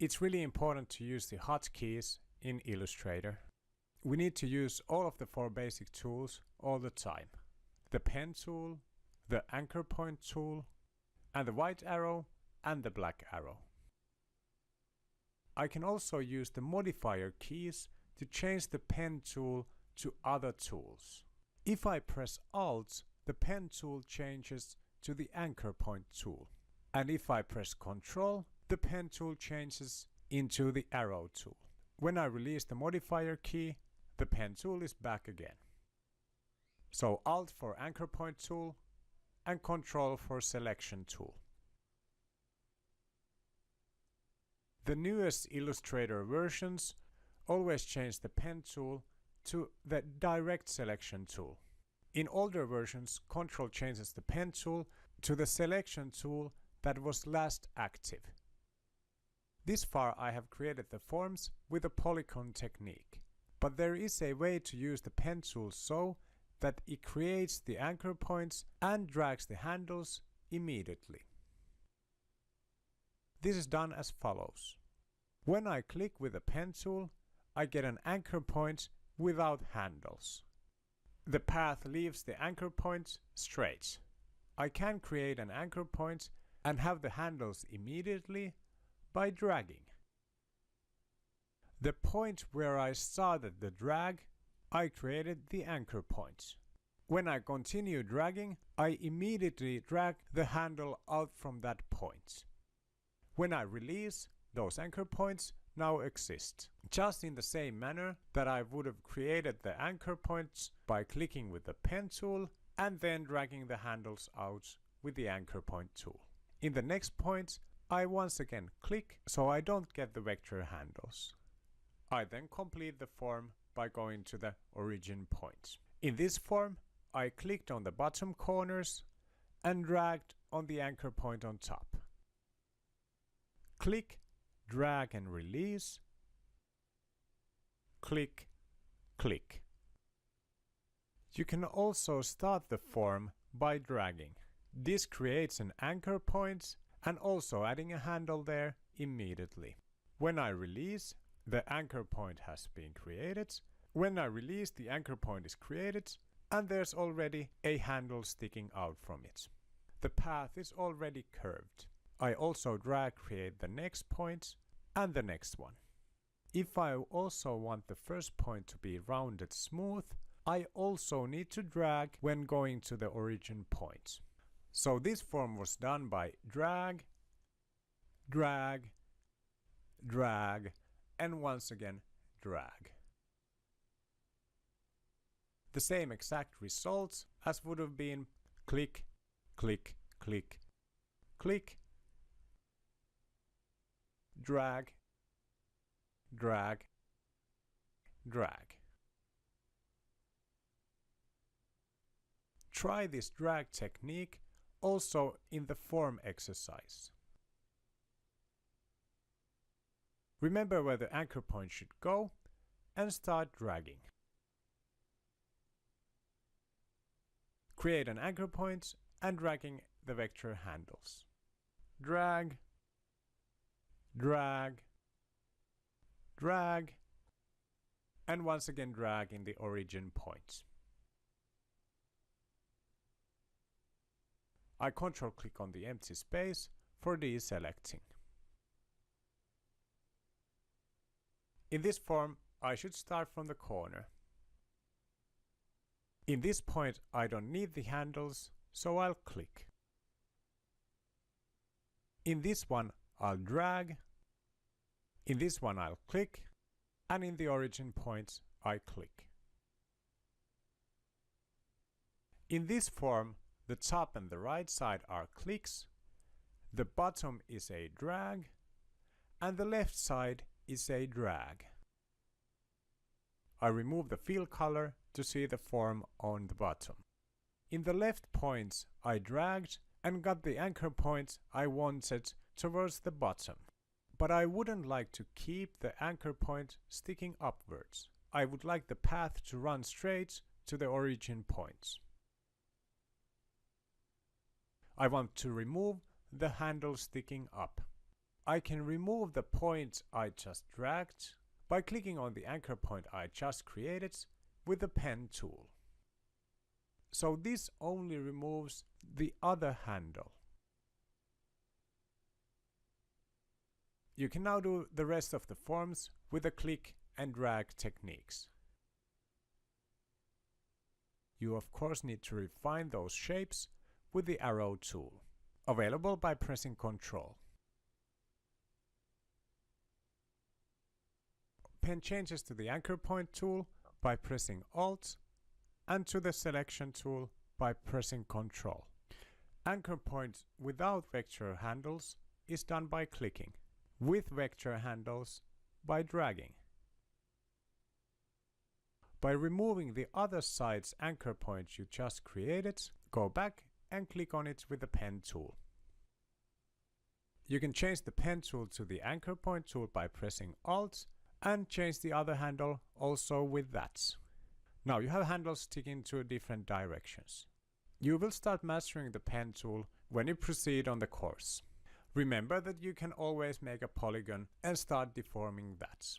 It's really important to use the hotkeys in Illustrator. We need to use all of the 4 basic tools all the time. The pen tool, the anchor point tool, and the white arrow and the black arrow. I can also use the modifier keys to change the pen tool to other tools. If I press Alt, the pen tool changes to the anchor point tool. And if I press Ctrl, the pen tool changes into the arrow tool. When I release the modifier key, the pen tool is back again. So Alt for anchor point tool and Ctrl for selection tool. The newest Illustrator versions always change the pen tool to the direct selection tool. In older versions, Ctrl changes the pen tool to the selection tool that was last active. This far I have created the forms with a polygon technique, but there is a way to use the pen tool so that it creates the anchor points and drags the handles immediately. This is done as follows. When I click with the pen tool, I get an anchor point without handles. The path leaves the anchor point straight. I can create an anchor point and have the handles immediately by dragging. The point where I started the drag, I created the anchor point. When I continue dragging, I immediately drag the handle out from that point. When I release, those anchor points now exist. Just in the same manner that I would have created the anchor points by clicking with the pen tool and then dragging the handles out with the anchor point tool. In the next point, I once again click so I don't get the vector handles. I then complete the form by going to the origin point. In this form, I clicked on the bottom corners and dragged on the anchor point on top. Click, drag and release. Click, click. You can also start the form by dragging. This creates an anchor point and also adding a handle there immediately. When I release, the anchor point has been created. When I release, the anchor point is created and there's already a handle sticking out from it. The path is already curved. I also drag create the next point and the next one. If I also want the first point to be rounded smooth, I also need to drag when going to the origin point. So this form was done by drag, drag, drag, and once again drag. The same exact results as would have been click, click, click, click, drag, drag, drag. Try this drag technique also in the form exercise. Remember where the anchor point should go and start dragging. Create an anchor point and dragging the vector handles. Drag, drag, drag, and once again drag in the origin point. I control click on the empty space for deselecting. In this form, I should start from the corner. In this point, I don't need the handles, so I'll click. In this one, I'll drag. In this one, I'll click. And in the origin point, I click. In this form, the top and the right side are clicks, the bottom is a drag, and the left side is a drag. I remove the fill color to see the form on the bottom. In the left points, I dragged and got the anchor point I wanted towards the bottom. But I wouldn't like to keep the anchor point sticking upwards. I would like the path to run straight to the origin points. I want to remove the handle sticking up. I can remove the points I just dragged by clicking on the anchor point I just created with the pen tool. So this only removes the other handle. You can now do the rest of the forms with the click and drag techniques. You of course need to refine those shapes with the arrow tool, available by pressing Ctrl. Pen changes to the anchor point tool by pressing Alt and to the selection tool by pressing Ctrl. Anchor point without vector handles is done by clicking, with vector handles by dragging. By removing the other side's anchor point you just created, go back and click on it with the pen tool. You can change the pen tool to the anchor point tool by pressing Alt and change the other handle also with that. Now you have handles sticking to different directions. You will start mastering the pen tool when you proceed on the course. Remember that you can always make a polygon and start deforming that.